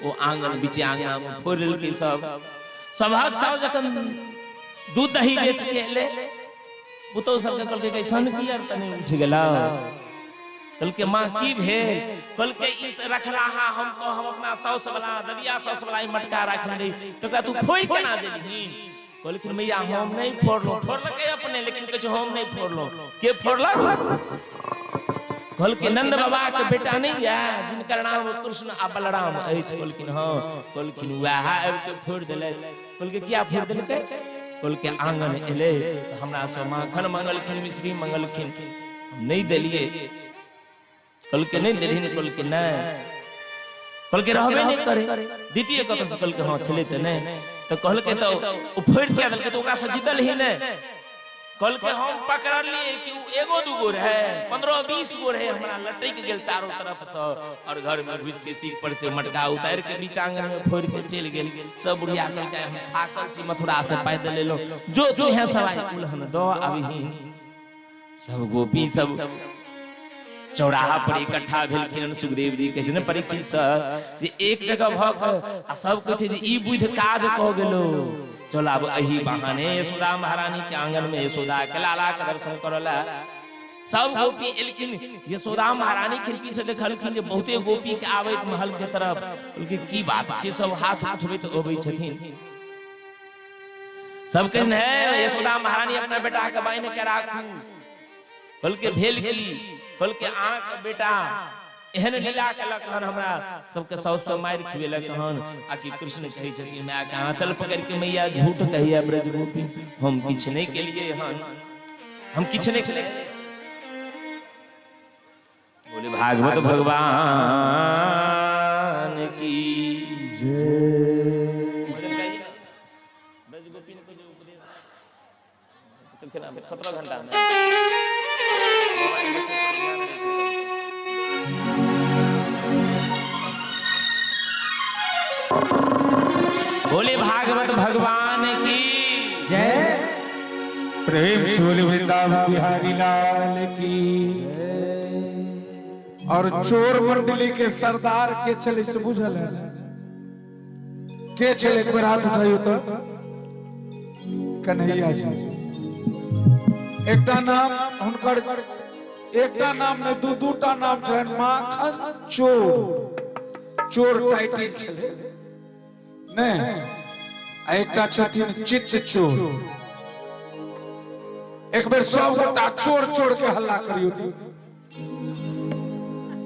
ओ आंगन बीच आंगन में फोड़ के सब सभाग साव जखन दूध दही बेच के ले पुतौ सब कल के कैसन किया तने उठ गेला कल के मां की भेल कल के इस रखला हमको हम अपना सौस वाला ददिया सौस वाला मटका रख ले तकरा तू फोड़ केना देलही कल के मैया हम नहीं फोड़लो फोड़लके अपने लेकिन कुछ हम नहीं फोड़लो के फोड़लक कल के नंद बाबा के बेटा नहीं है जिनकर नाम कृष्ण आ बलराम अछि कलकिन हां कलकिन वह आब के फोड़ देले कल के क्या फोड़ देलके कल के आंगन एले हमरा से माखन मंगलखिन मिश्री मंगलखिन हम नहीं देलिए कल के नहीं देलिन कल के नहीं कल के रहबे नहीं करे द्वितीय कत से कल के हां छले त नहीं तो कहल के तो फोड़ के देलके तो ओकरा से जीतल ही नहीं कल के हम पकड़ लिए कि एगो दूगो रहे 15-20 गो रहे हमरा लटक गेल चारों तरफ से और घर में घुस के सीट पर से मटका उतार के बीच आंगन में फोड़ के चल गेल सब बुढ़िया कल के हम थाकल छी मथुरा से पैदल लेलो जो है सवाई कुलहन दो अभी सब गोपी सब चौराहा पर इकट्ठा भेलखिन सुखदेव जी के जने परीक्षित सर जे एक जगह भ के आ सब कह छै जे ई बुझ काज क गेलो चल अब एही बहाने यशोदा महारानी के आंगन में यशोदा के लाला के दर्शन करला सब गोपी एलखिन यशोदा महारानी खिड़की से देखलखिन जे बहुते गोपी के आबैत महल के तरफ उनके की बात छै सब हाथ उठबैत अबै छथिन सब कहन है यशोदा महारानी अपना बेटा के बाइन के राखू कल के भेल की कल के आंख बेटा एहन लीला कलक हन हमरा सबके सौस मार खिवेलक हन आ कि कृष्ण कहै छथिन मैं के आंचल पकड़ के मैया झूठ कहिया ब्रज गोपी हम किछ नहीं के लिए हन हम किछ नहीं के बोले भागवत भगवान की जय बोले कहिए ब्रज गोपी ने जो उपदेश तो कितना 17 घंटा में बोले भागवत भगवान की जय प्रेम शूल वृंदावन बिहारी लाल की और चोर मंडली के सरदार के चले से बुझल है के चले एक बार हाथ उठाइयो तो कन्हैया जी एकटा नाम हुनकर एकटा नाम में दूटा नाम छन माखन चोर टाइटल छले नहीं एकटा छथिन चित्त चोर एक बेर सब गोटा चोर के हल्ला करियो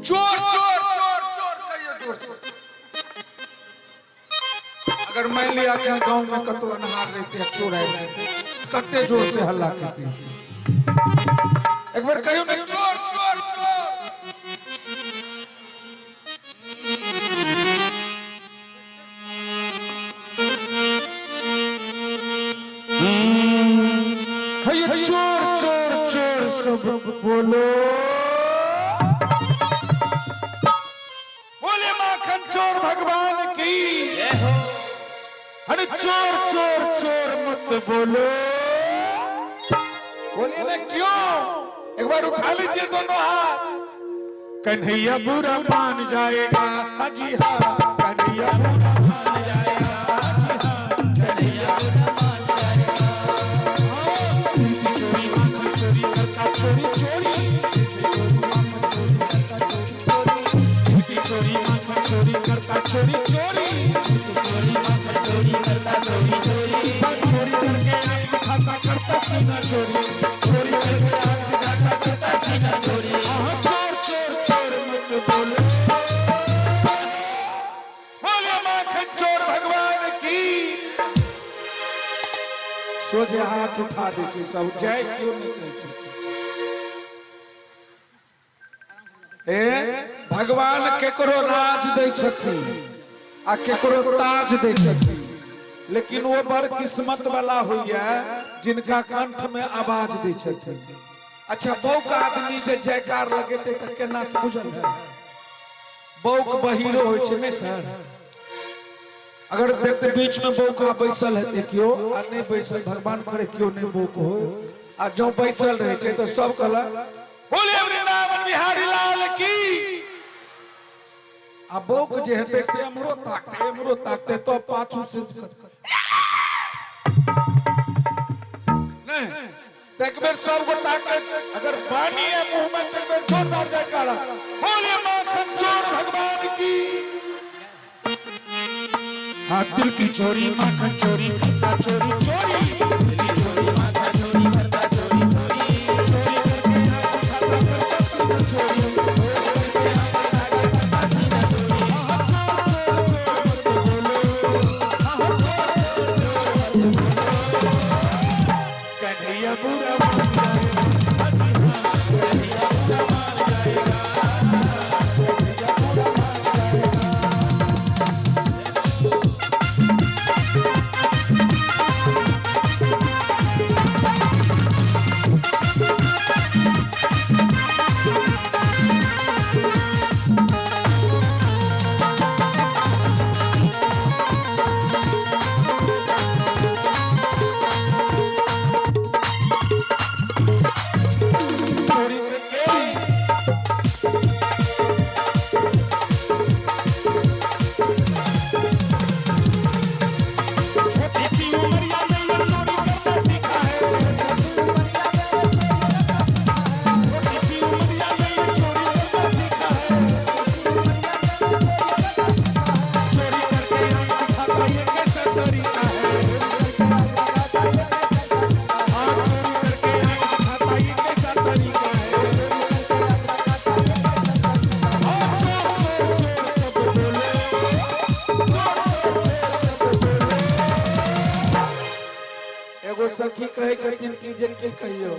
चोर कहियो जोर से अगर मान लिया कि गांव में कतो अनहार रहते चोर आए कते जोर से हल्ला करते एक बार कहियो ना चोर चोर सब बोलो बोले माखन चोर भगवान की अरे चोर मत बोलो बोलिए ना क्यों एक बार उठा लीजिए दोनों हाथ कन्हैया बुरा मान जाएगा जी हाँ कन्हैया बुरा मान जाएगा कन्हैया बुरा मान जाएगा चोरी करता चोरी करके खाता करता सीना चोरी करके करता सीना चोरी चोर मत बोलो बोले माखन चोर भगवान की सोझे हाथ उठा दीजिए सब जय क्यों नहीं कहते भगवान केकरो राज दै छथिन आ केकरो ताज दै छथिन लेकिन वो बड़ किस्मत वाला होइया जिनका कंठ में आवाज दै छथिन अच्छा बौक आदमी जे जयकार लगेते त केना से बुझल है बौक बहिरो होय छै ने सर अगर देखते बीच में बौका बैसल है क्यों आ नहीं बैसल भगवान करे क्यों नहीं बौक हो आ जो बैसल रहे छै तो सब कहला बोले वृंदावन बिहारी लाल की अब बोक जे हेते से हमरो ताकते तो पाछू से नहीं एक बेर सब को ताके अगर पानी है मुंह में तो एक बेर जोरदार जयकारा बोले माखन चोर भगवान की। हाँ दिल की चोरी माखन चोरी करता चोरी चोरी दिल की चोरी माखन चोरी करता चोरी चोरी चोरी करके चोरी कन्हैया बुरा सखी कहे छथिन कि जे के कहियो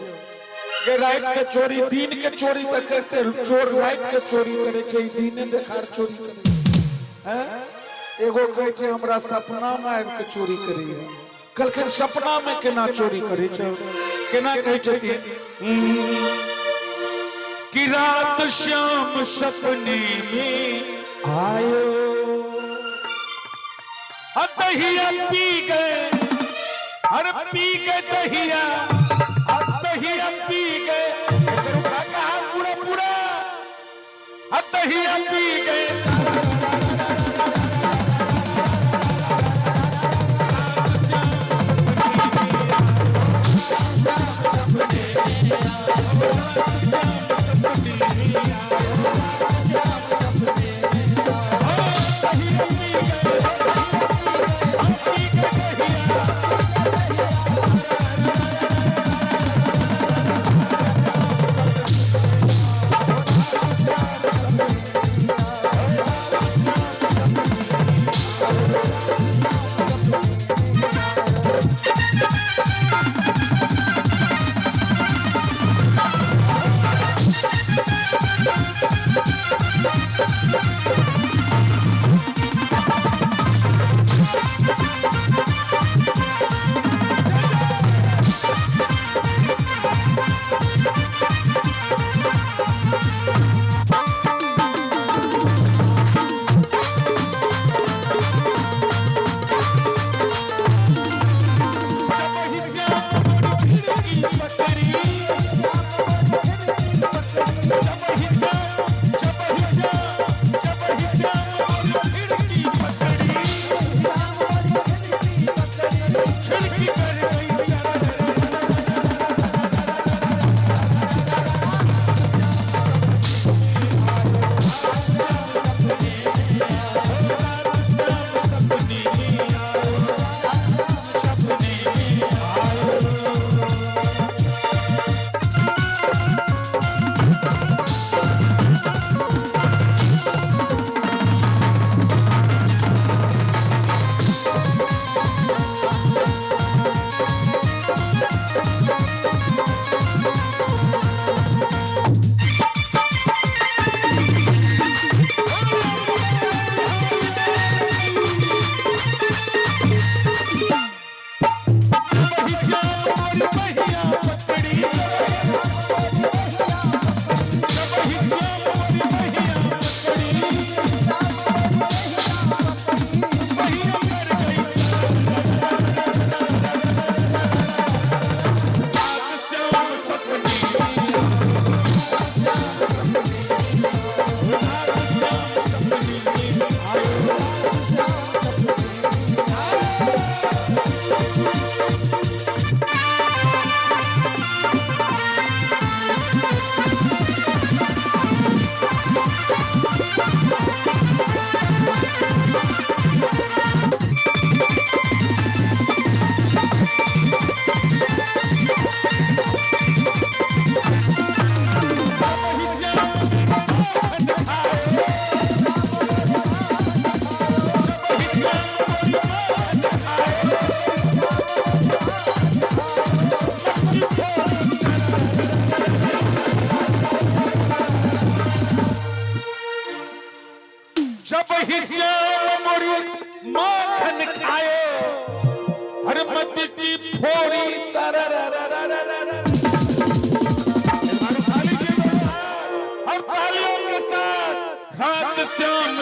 जे रात के चोरी दिन के चोरी त करते चोर रात के चोरी करे छै दिने देखार चोरी करे हैं। एगो कहे छै हमरा सपना में आबि के चोरी करैया कलखन सपना में केना चोरी करे छै केना कहे छथिन कि रात श्याम सपने में आयो दहिया पी गए अरे पी गए दहिया पी गए पूरा पूरा दहिया पी गए माखन खायो हर मत की फोड़ी और तालियों के साथ रात श्याम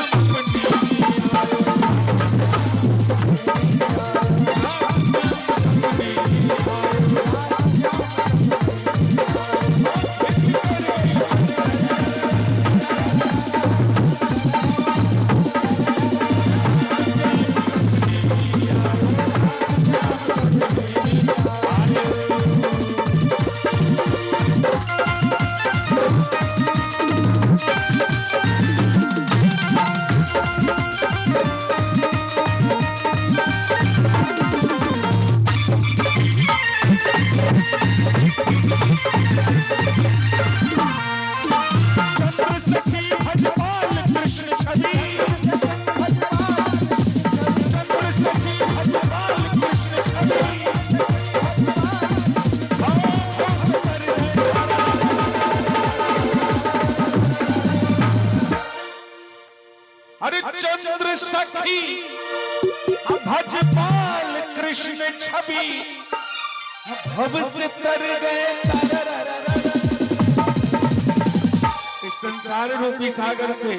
चंद्र सखी भजपाल कृष्ण छवि भव से तर गए। इस संसार रूपी सागर से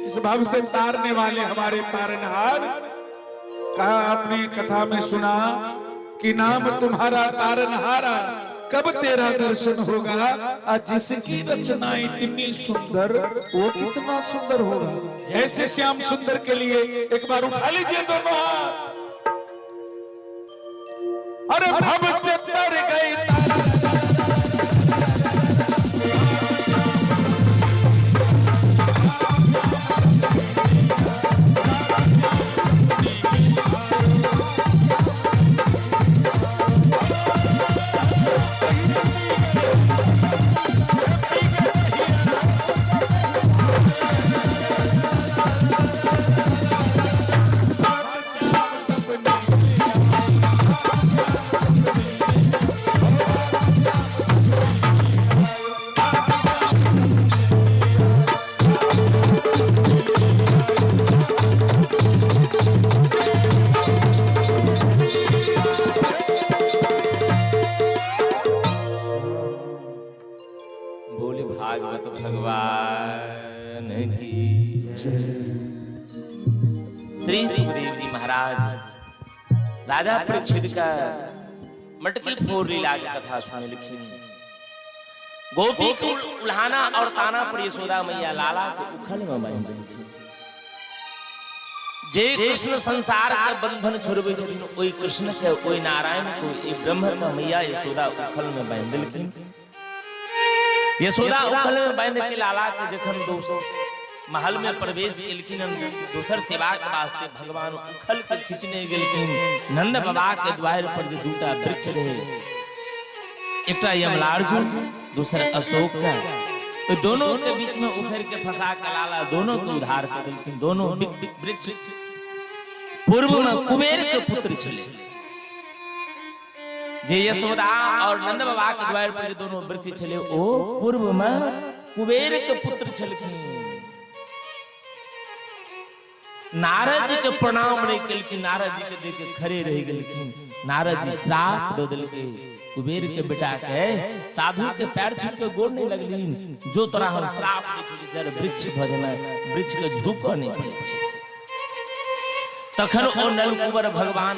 इस भव से तारने वाले हमारे तारनहार कहा आपने कथा में सुना कि नाम तुम्हारा तारनहारा कब तेरा दर्शन होगा। आज जिसकी रचना इतनी सुंदर वो कितना सुंदर होगा। ऐसे श्याम सुंदर के लिए एक बार उठा लीजिए दोनों हाथ। अरे भव से तर गए भगवान की। श्री सुखदेव जी महाराज राजा परीक्षित का मटकी फोड़ लीला की कथा सुने लिखी। गोपी को उल्हाना और ताना पर यशोदा मैया लाला के उखल में बांध जे कृष्ण संसार के बंधन छोड़बे छथिन ओई कृष्ण के ओई नारायण को ई ब्रह्म का मैया यशोदा उखल में बांध लेकिन यशोदा उखल में बांध के लाला के जखन दोसो महल में प्रवेश केलकिन दोसर सेवा के वास्ते भगवान उखल के खींचने गेलकिन। नंद बाबा के द्वार पर जो दूटा वृक्ष रहे एकटा यमलार्जुन दूसरा अशोक का तो दोनों के बीच में उखड़ के फंसा के लाला दोनों को उद्धार कर देलकिन। दोनों वृक्ष पूर्व में कुबेर के पुत्र छले जे यशोदा और नंद बाबा के द्वार पर जो दोनों वृक्ष छले ओ पूर्व में कुबेर के पुत्र छलखिन। नारद जी के प्रणाम नहीं केलखिन, नारद जी के देख के खड़े रह गेलखिन। नारद जी श्राप दे देलके कुबेर के बेटा के साधु के पैर छू के गोड़ नहीं लगलिन जो तोरा हम श्राप दे जर वृक्ष भजना वृक्ष के झुको नहीं पड़े छे। तखन ओ नलकुबर भगवान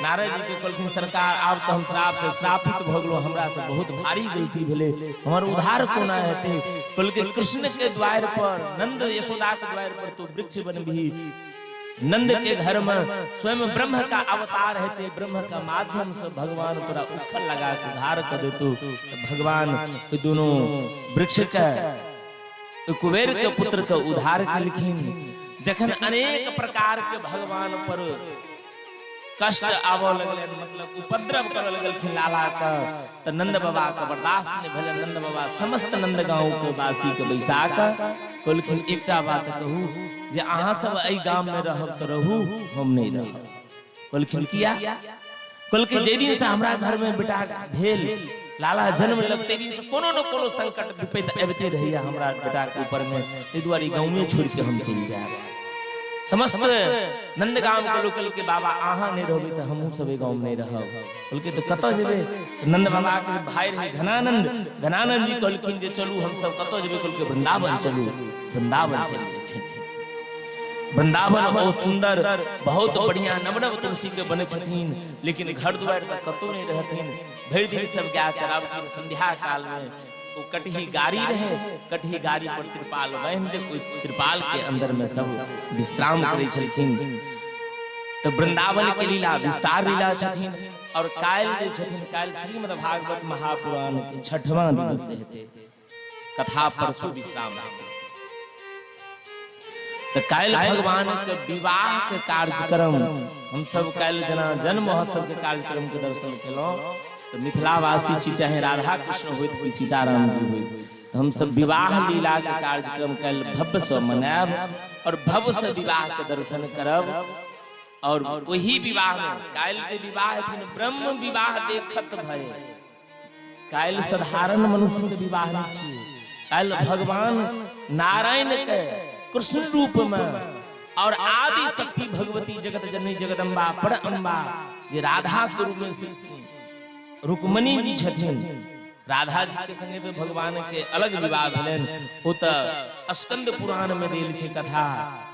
नारद जी के कहलखिन सरकार आब तो हम श्राप से श्रापित भ गेलो, हमरा से बहुत भारी गलती भेले, हमर उद्धार कोना हेते। कहलखिन कृष्ण के द्वार पर नंद यशोदा के द्वार पर तू वृक्ष बनबही। नंद के घर में स्वयं ब्रह्म का अवतार हेते, ब्रह्म का माध्यम से भगवान तोरा उखल लगा के उद्धार कर देतु। भगवान दोनों वृक्ष के कुबेर के पुत्र के उद्धार केलखिन। जखन अनेक प्रकार के भगवान पर कष्ट आवे लगले मतलब उपद्रव करे लगलखिन लाला का त नंद बाबा का बर्दाश्त नहीं भेल। नंद बाबा समस्त नंद गांव के वासी के बैसा के कहलखिन एकटा बात कहू जे अहाँ सब एहि गांव में रहब त रहू, हम नहीं रहब। कहलखिन किया? कहलखिन जे दिन से हमरा घर में बेटा भेल लाला जन्म लगते दिन से कोनो न कोनो संकट विपत्ति अबते रहैया हमरा बेटा के ऊपर में, तै दुआरे गांव में छोड़ के हम चल जाब। समस्त नंदगाम के लोग के बाबा आहा नहीं रहबे तो हमहू सब गांव में नहीं रहब। कहलके तो कत जेबे? नंद बाबा के भाई रहे घनानंद, घनानंद जी कहलखिन जे चलू हम सब कत जेबे? कहलके वृंदावन चलू। वृंदावन चल वृंदावन बहुत सुंदर, बहुत बढ़िया नवनव तुलसी के बने छथिन, लेकिन घर द्वार पर कतो नहीं रहथिन। भरि दिन सब गाय चरावथिन। संध्या काल में वो कटही गाड़ी रहे, कटही गाड़ी पर त्रिपाल बांध दे, कोई त्रिपाल के अंदर में सब विश्राम करे छलखिन। तो वृंदावन के लीला विस्तार लीला छथिन। और काल जे छथिन, काल श्रीमद् भागवत महापुराण के 6वां दिवस हेते, कथा परसों विश्राम। तो काल भगवान के विवाह के कार्यक्रम हम सब काल जना जन्म महोत्सव के कार्यक्रम के दर्शन केलौं। तो मिथिलावासी छी, चाहे राधा कृष्ण होइत कि सीताराम जी होइत, तो हम सब विवाह लीला के कार्यक्रम काल भव्य से मनाएब और भव्य से विवाह के दर्शन करब। और वही विवाह में काल के विवाह हेथिन ब्रह्म विवाह देखत भय। काल साधारण मनुष्य के विवाह नहीं छी, काल भगवान नारायण के कृष्ण रूप में और आदि शक्ति भगवती जगत जननी जगदम्बा परअम्बा जे राधा के रूप में रुक्मणी जी छथिन। राधा जी के संगे तो भगवान के अलग विवाह भेलन। ओ त स्कंद पुराण में देल छै कथा,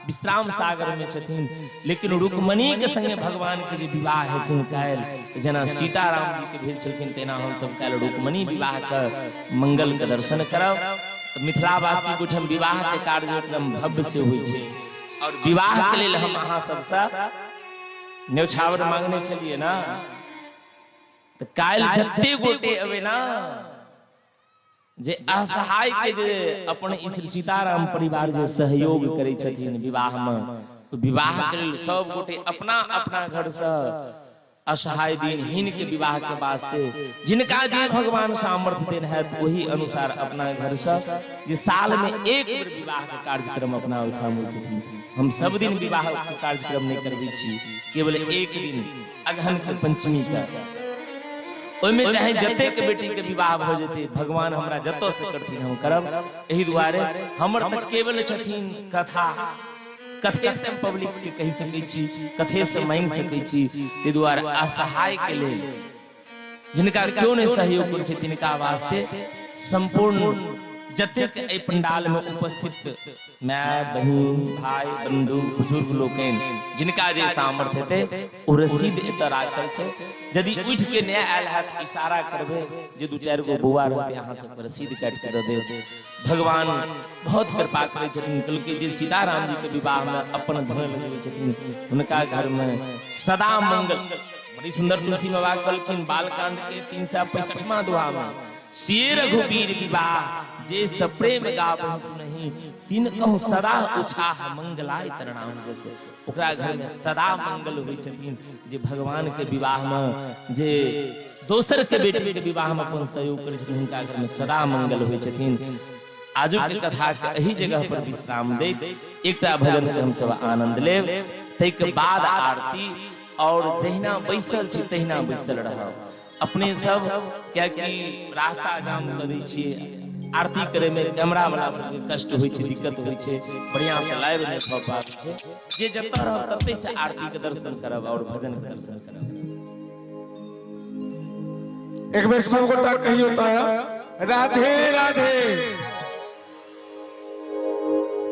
विश्राम सागर में छथिन। लेकिन रुक्मणी के संगे भगवान के जे विवाह हेथिन काल, जना सीताराम जी के भेल छलखिन, तेना हम सब काल रुक्मणी विवाह के मंगल के दर्शन करब। तो मिथिलावासी गोठम विवाह के कार्यक्रम भव्य से होइ छै। और विवाह के लेल हम अहाँ सबसे न्योछावर मांगने छलिए ना। तो काल जत्ते गोटे अबे ना जे असहाय के जे अपन श्री सीताराम परिवार जे सहयोग करे छथिन विवाह में, तो विवाह के लेल सब गोटे अपना अपना घर से असहाय दीनहीन के विवाह के वास्ते जिनका जे भगवान सामर्थ्य देन है, वही अनुसार अपना घर से जे साल में एक बेर विवाह के कार्यक्रम अपना उठाम छथिन। हम सब दिन विवाह के कार्यक्रम नहीं करबे छी, केवल एक दिन अगहन के पंचमी का। ओइमे चाहे जते के बेटी के विवाह भ जेते, भगवान हमरा जतो से करथिन हम करब। एही दुआरे हमर तक केवल छथिन कथा, कथे से पब्लिक के कहि सकै छी, कथे से मांग सकै छी। ते दुआरे असहाय के लेल जिनका क्यों नहीं सहयोग कर छै, तिनका वास्ते संपूर्ण जते के ए पंडाल में उपस्थित माय बहन भाई बंधु बुजुर्ग लोकन जिनका जे सामर्थ्य हेते ओ रसीद एत राखल छै। यदि उठ के न आयल है इशारा करबे जे दू चार गो बौआ रहते अहाँ सब रसीद काट के दे दे। भगवान बहुत कृपा करे छथिन। कल के जे सीताराम जी के विवाह में अपन धन लगबे छथिन, उनका घर में सदा मंगल। बड़ी सुंदर तुलसी में बात कलखिन बालकांड के 365वां दोहा में, से रघुवीर विवाह जे सब प्रेम गावहु सुनहि, तीन कहूँ सदा उछाह मंगलाय तरणाम। जैसे ओकरा घर में सदा मंगल होइ छथिन। जे भगवान के विवाह में जे दोसर के बेटी के विवाह में अपन सहयोग करे छथिन, उनका घर में सदा मंगल होइ छथिन। आजू के कथा के एही जगह पर विश्राम दे, एकटा भजन के हम सब आनंद लेब, तै के बाद आरती। और जहिना बैसल छी तहिना बैसल रहब अपने सब, क्या कि रास्ता जाम कर दै छियै। आरती करे में कैमरा वाला सबके कष्ट होइ छै, दिक्कत होइ छै, बढ़िया से लाइव नहीं भऽ पाबै छै। जे जतऽ रहब ततै से आरती के दर्शन करब और भजन के दर्शन करब। एक बेर सब गोटा कहियो त राधे राधे,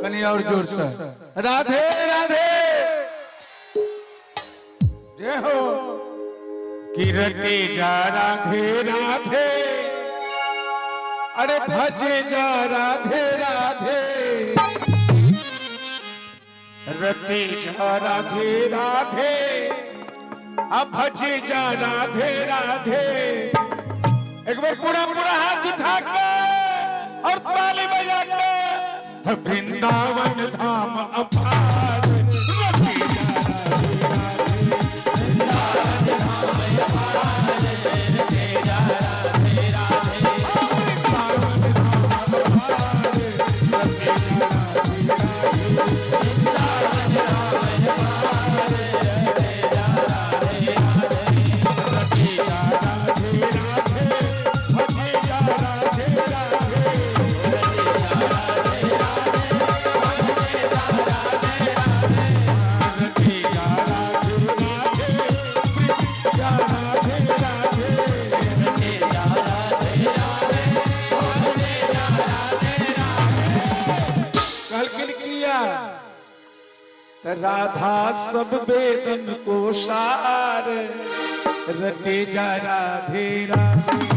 कनी और जोर से राधे राधे। जय हो। किरते जा राधे राधे, अरे भजे जा राधे राधे, रते जा राधे राधे, अब भजे जा राधे राधे। एक बार पूरा पूरा हाथ उठा के और ताली बजा के, वृंदावन धाम अपार, रते जा राधे राधे, वृंदावन धाम अपार, रते जा राधे राधे, वृंदावन धाम अपार, रते जा राधे राधे, वृंदावन धाम अपार, रते जा राधे राधे, रते जा राधे राधे, भजे जा राधे राधे, रते जा राधे राधे, भजे जा राधे राधा सब वेदन को सार रटे जा राधे राधे।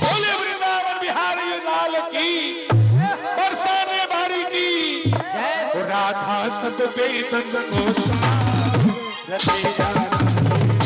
बोले वृंदावन बिहारी लाल की, बरसाने बारी की। राधा सब वेदन को सार रटे जा राधे राधे।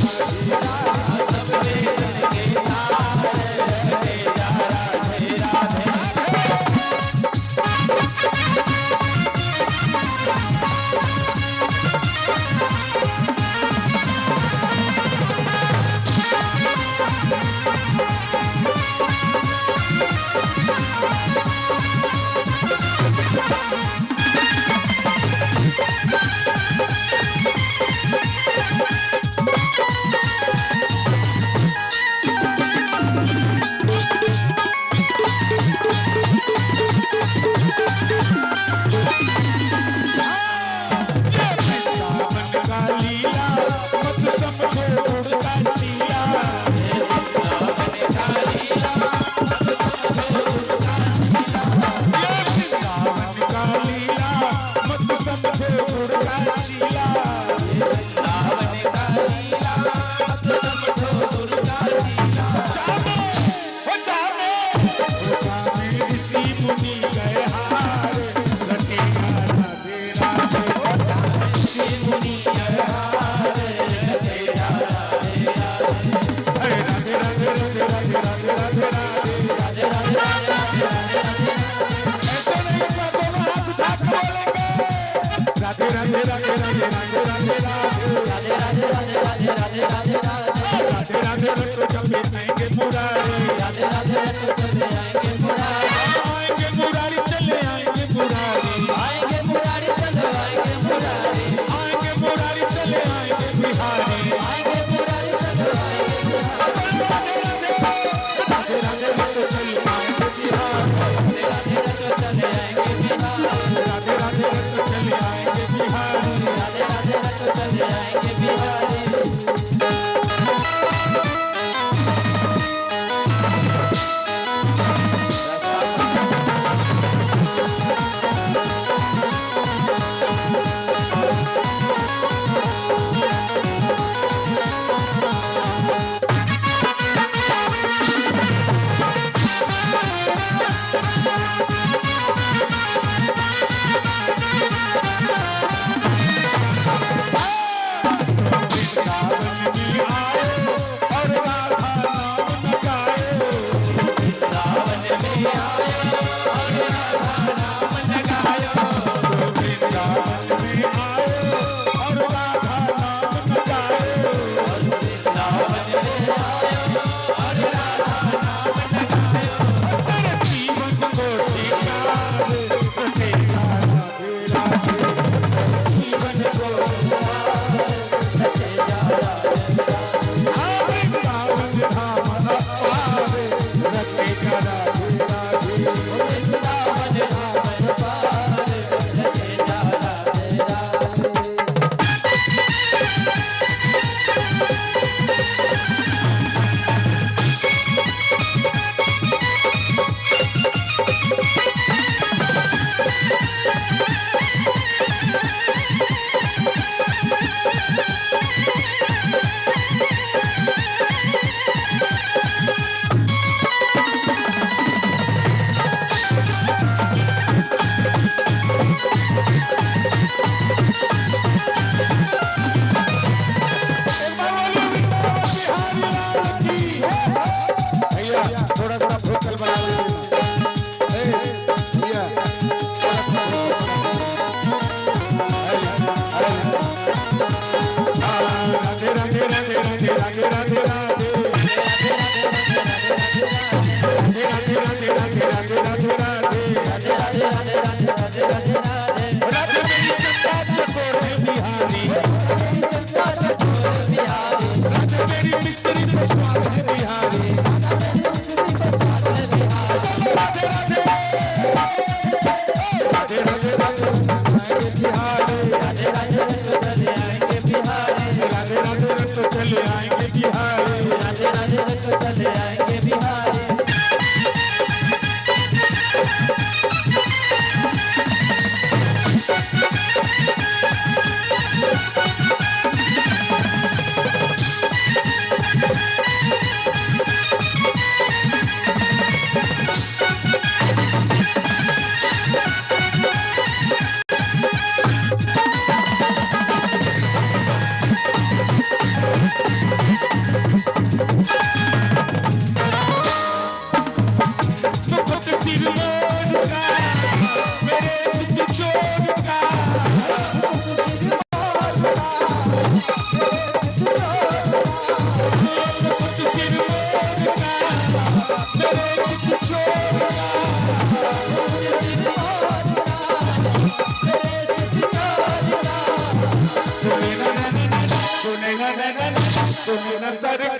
तुम्हें न सरकार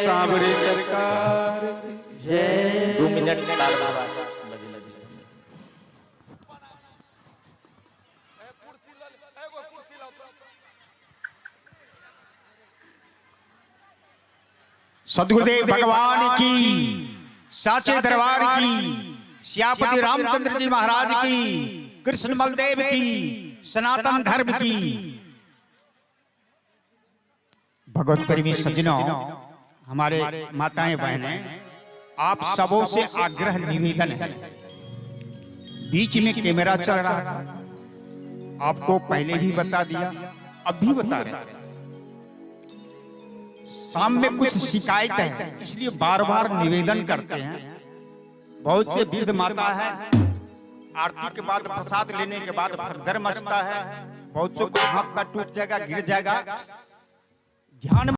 सांवरे सरकार जय 2 मिनट बार बार सदगुरुदेव भगवान की, साचे दरबार की, श्यापति रामचंद्र जी महाराज की, कृष्ण बलदेव की, सनातन धर्म की। भगवत प्रेमी सज्जनों, हमारे माताएं बहनें, आप सबों से आग्रह निवेदन है, बीच में कैमरा चल रहा है, आपको पहले भी बता दिया, अब भी बता रहे, शाम में कुछ शिकायत है, इसलिए बार बार निवेदन करते हैं। बहुत से वृद्ध माता है, आरती के बाद प्रसाद लेने के बाद भगदड़ मचता है, बहुत से को हाथ का टूट जाएगा, गिर जाएगा, ध्यान